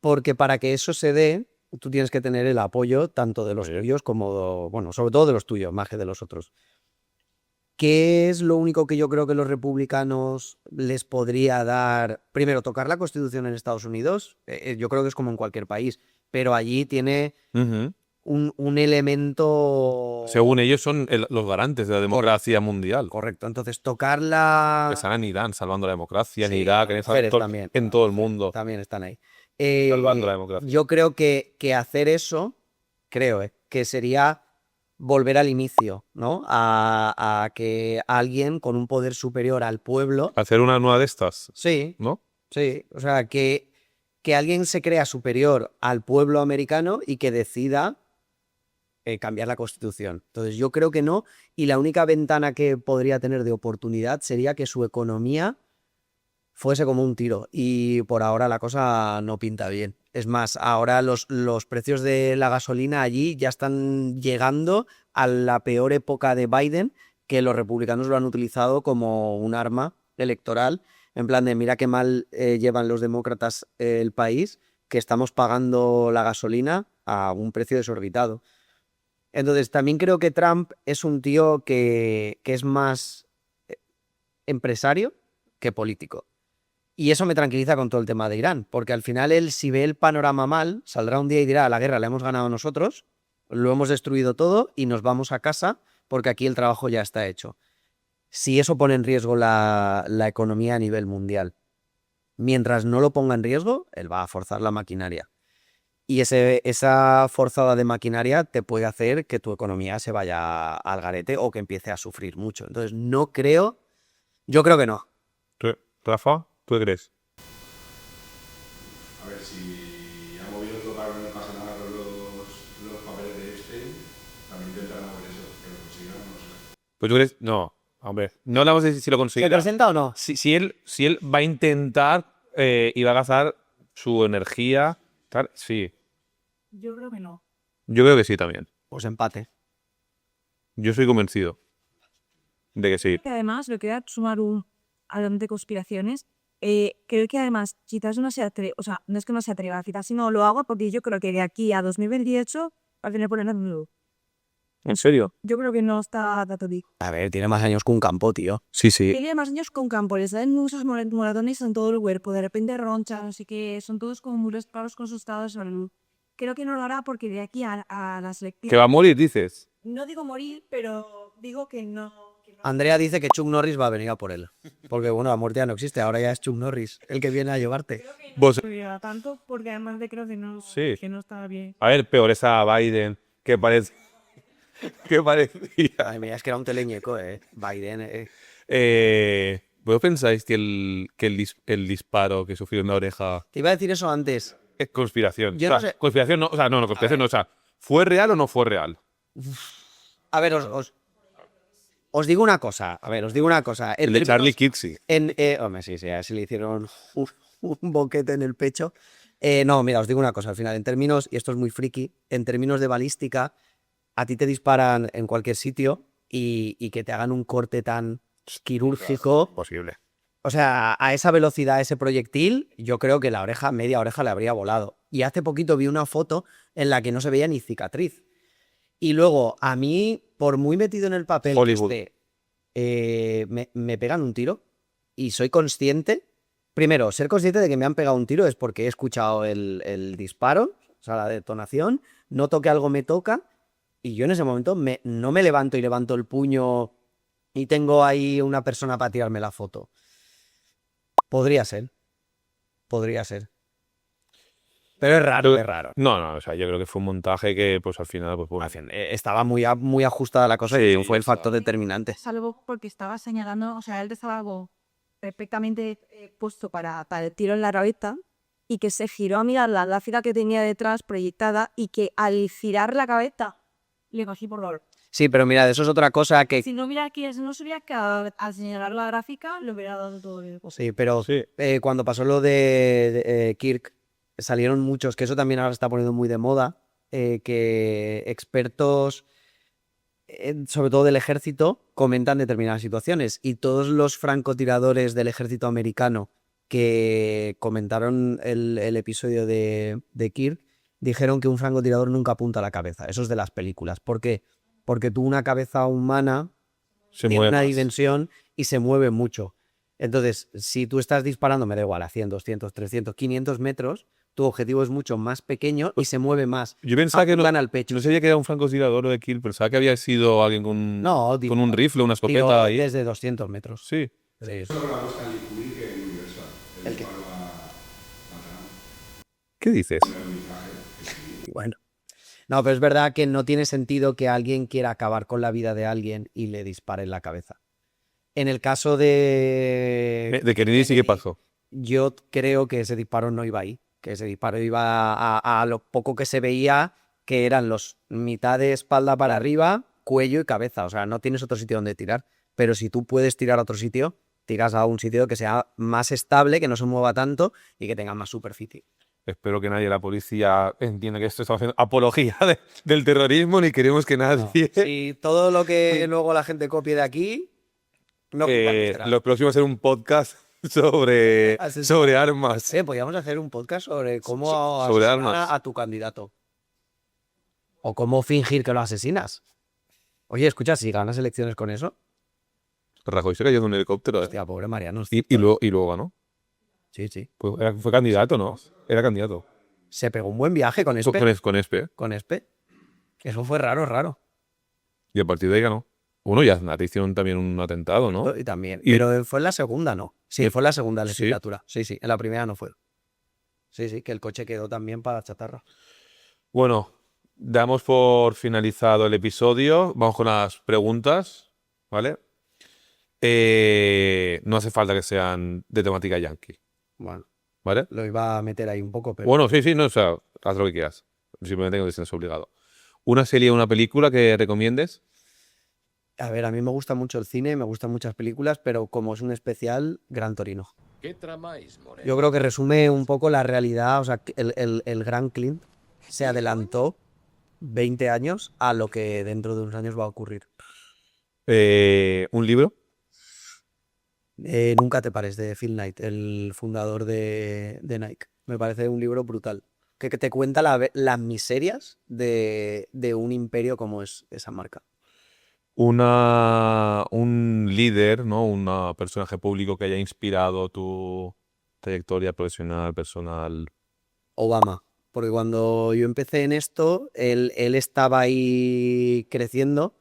Porque para que eso se dé, tú tienes que tener el apoyo tanto de los tuyos como, bueno, sobre todo de los tuyos, más que de los otros. ¿Qué es lo único que yo creo que los republicanos les podría dar? Primero, tocar la Constitución en Estados Unidos, yo creo que es como en cualquier país, pero allí tiene un elemento... Según ellos son los garantes de la democracia mundial. Correcto, entonces tocar la... Están en Irán salvando la democracia, en Sí, Irak, las mujeres en también. en todo el mundo. También están ahí. Salvando la democracia. Yo creo que hacer eso, creo, que sería volver al inicio, ¿no? A que alguien con un poder superior al pueblo... Hacer una nueva de estas, Sí, ¿no? sí. O sea, que alguien se crea superior al pueblo americano y que decida cambiar la Constitución. Entonces yo creo que no, y la única ventana que podría tener de oportunidad sería que su economía fuese como un tiro, y por ahora la cosa no pinta bien. Es más, ahora los precios de la gasolina allí ya están llegando a la peor época de Biden, que los republicanos lo han utilizado como un arma electoral, en plan de mira qué mal llevan los demócratas el país, que estamos pagando la gasolina a un precio desorbitado. Entonces, también creo que Trump es un tío que es más empresario que político. Y eso me tranquiliza con todo el tema de Irán, porque al final él, si ve el panorama mal, saldrá un día y dirá, la guerra la hemos ganado nosotros, lo hemos destruido todo y nos vamos a casa porque aquí el trabajo ya está hecho. Si eso pone en riesgo la economía a nivel mundial, mientras no lo ponga en riesgo, él va a forzar la maquinaria. Y esa forzada de maquinaria te puede hacer que tu economía se vaya al garete o que empiece a sufrir mucho. Entonces, yo creo que no. Rafa, ¿tú qué crees? A ver, si ha movido todo para que no pase nada con los papeles de Epstein, también intentará mover eso, que lo consigan, no sé. Pues tú crees, no, hombre, no hablamos de si lo ¿Se conseguirá. presenta o no? Si él va a intentar y va a gastar su energía, tal, sí. Yo creo que no. Yo creo que sí también. Pues empate. Yo soy convencido de que sí. Que además, lo que voy a sumar hablando de conspiraciones, creo que además quizás no se atreva, o sea, no es que no se atreva, quizás si no lo hago porque yo creo que de aquí a 2028 va a tener por el nuevo. ¿En serio? Yo creo que no está dato dicho. A ver, tiene más años que un campo, tío. Sí, sí. Tiene más años con campo, les dan muchos moratones en todo el cuerpo, de repente ronchas, no sé qué, son todos como muy claros con sus estados de salud. Creo que no lo hará porque de aquí a las elecciones... ¿Que va a morir, dices? No digo morir, pero digo que no... Andrea dice que Chuck Norris va a venir a por él. Porque, bueno, la muerte ya no existe, ahora ya es Chuck Norris el que viene a llevarte. Creo que no Vos- subirá tanto porque además de creo que no, Sí. que no está bien. A ver, peor esa Biden, que parece... que parecía... Ay, mira, es que era un teleñeco, Biden, ¿Vos pensáis que el disparo que sufrió en la oreja Te iba a decir eso antes. es conspiración? Yo O sea, no sé. conspiración no, o sea, no, conspiración no, o sea, ¿fue real o no fue real? A ver, os digo una cosa. A ver, os digo una cosa. El de Charlie Kirksey. Hombre, sí, así le hicieron un boquete en el pecho. No, mira, os digo una cosa. Al final, en términos, y esto es muy friki, en términos de balística, a ti te disparan en cualquier sitio y que te hagan un corte tan quirúrgico. Posible. O sea, a esa velocidad, ese proyectil, yo creo que media oreja le habría volado. Y hace poquito vi una foto en la que no se veía ni cicatriz. Y luego, a mí, por muy metido en el papel Hollywood. que esté, me pegan un tiro y soy consciente. Primero, ser consciente de que me han pegado un tiro es porque he escuchado el disparo, o sea, la detonación, noto que algo me toca y yo en ese momento no me levanto y levanto el puño y tengo ahí una persona para tirarme la foto. Podría ser. Pero es raro, es raro. No, o sea, yo creo que fue un montaje que, pues al final, pues bueno. Al fin, estaba muy ajustada la cosa Sí, y fue el factor determinante. Salvo porque estaba señalando, o sea, él estaba algo perfectamente puesto para el tiro en la cabeza y que se giró a mirar la lápida que tenía detrás proyectada y que al girar la cabeza le cogí por dolor. Sí, pero mira, eso es otra cosa que... Si no hubiera que no sabía que al señalar la gráfica le hubiera dado todo el... Sí, pero Sí. cuando pasó lo de Kirk, salieron muchos, que eso también ahora se está poniendo muy de moda, que expertos, sobre todo del ejército, comentan determinadas situaciones. Y todos los francotiradores del ejército americano que comentaron el episodio de Kirk, dijeron que un francotirador nunca apunta a la cabeza. Eso es de las películas. ¿Por qué? Porque tú una cabeza humana Se tiene mueve una más. dimensión y se mueve mucho. Entonces, si tú estás disparando, me da igual, a 100, 200, 300, 500 metros, tu objetivo es mucho más pequeño y se mueve más. Yo pensaba que Apuntan al pecho. no sabía que era un francotirador o de kill, pensaba que había sido alguien con, No, con un rifle, una digo, escopeta ahí. desde 200 metros. Sí. Sí. Eso es lo que me gusta en Liquid que en Universal. ¿El qué? disparo a Trump. ¿Qué dices? Bueno. No, pero es verdad que no tiene sentido que alguien quiera acabar con la vida de alguien y le dispare en la cabeza. En el caso De Kennedy sí que pasó. yo creo que ese disparo no iba ahí, que ese disparo iba a lo poco que se veía, que eran los mitad de espalda para arriba, cuello y cabeza. O sea, no tienes otro sitio donde tirar. Pero si tú puedes tirar a otro sitio, tiras a un sitio que sea más estable, que no se mueva tanto y que tenga más superficie. Espero que nadie de la policía entienda que esto estamos haciendo apología del terrorismo, ni queremos que nadie... Si todo lo que luego la gente copie de aquí, no culpa nuestra. Lo próximo va a ser un podcast sobre armas. Podríamos hacer un podcast sobre cómo sobre asesinar armas. a tu candidato. O cómo fingir que lo asesinas. Oye, escucha, si ganas elecciones con eso, Rajoy se cayó de un helicóptero. hostia, pobre Mariano. Y luego ganó. Sí, sí. Pues fue candidato, ¿no? Era candidato. Se pegó un buen viaje con Espe. Con Espe. Con Espe. Eso fue raro. Y a partir de ahí ganó. Bueno, y Aznar hicieron también un atentado, ¿no? Y también. Y- Pero fue en la segunda, ¿no? Sí, fue en la segunda ¿Sí? legislatura. Sí, en la primera no fue. Sí, que el coche quedó también para chatarra. Bueno, damos por finalizado el episodio. Vamos con las preguntas, ¿vale? No hace falta que sean de temática yankee, Bueno, ¿vale? lo iba a meter ahí un poco, pero... Bueno, sí, no, o sea, haz lo que quieras. Simplemente que no estés obligado. ¿Una serie o una película que recomiendes? A ver, a mí me gusta mucho el cine, me gustan muchas películas, pero como es un especial, Gran Torino. ¿Qué tramáis, Moreno? Yo creo que resume un poco la realidad, o sea, que el Gran Clint se adelantó 20 años a lo que dentro de unos años va a ocurrir. ¿Un libro? Nunca te pares, de Phil Knight, el fundador de Nike. Me parece un libro brutal, que te cuenta las miserias de un imperio como es esa marca. Un líder, ¿no? Un personaje público que haya inspirado tu trayectoria profesional, personal. Obama, porque cuando yo empecé en esto, él estaba ahí creciendo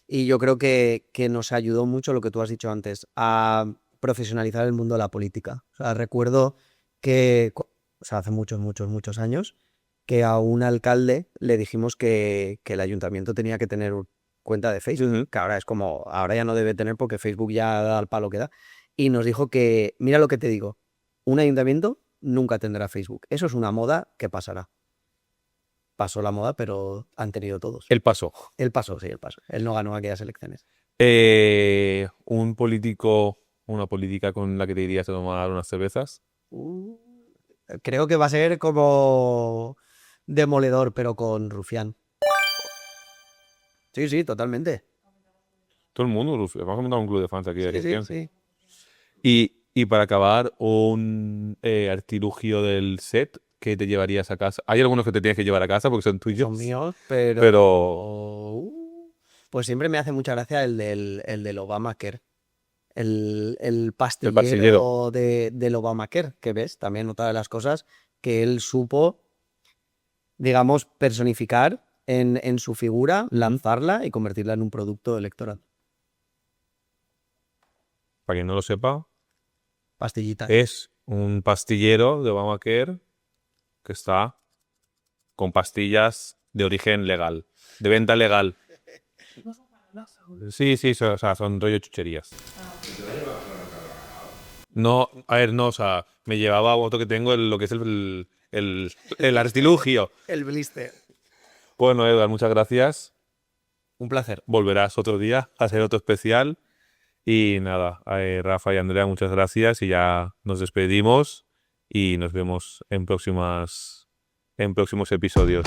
y yo creo que nos ayudó mucho lo que tú has dicho antes, a profesionalizar el mundo de la política. O sea, recuerdo que, o sea, hace muchos años, que a un alcalde le dijimos que el ayuntamiento tenía que tener cuenta de Facebook, que ahora es como, ahora ya no debe tener porque Facebook ya da al palo que da. Y nos dijo que, mira lo que te digo, un ayuntamiento nunca tendrá Facebook. Eso es una moda que pasará. Pasó la moda, pero han tenido todos. El paso. Él pasó, sí, él pasó. Él no ganó aquellas elecciones. Un político, una política con la que te irías a tomar unas cervezas. Creo que va a ser como Demoledor, pero con Rufián. Sí, totalmente. Todo el mundo, vamos a montar un club de fans aquí de Cristian. Sí. Y para acabar, un artilugio del set que te llevarías a casa. Hay algunos que te tienes que llevar a casa porque son tuyos. Son míos, pero... Pero Pues siempre me hace mucha gracia el del Obamacare. El pastillero, pastillero. del Obamacare, que ves, también otra de las cosas que él supo, digamos, personificar en su figura, lanzarla y convertirla en un producto electoral. para quien no lo sepa, Pastillita. es un pastillero de Obamacare que está con pastillas de origen legal, de venta legal. Sí, o sea, son rollo chucherías. No, a ver, no, o sea, me llevaba otro que tengo, lo que es el artilugio. El blister. Bueno, Edward, muchas gracias. Un placer. Volverás otro día a hacer otro especial. Y nada, Rafa y Andrea, muchas gracias. Y ya nos despedimos y nos vemos en próximos episodios.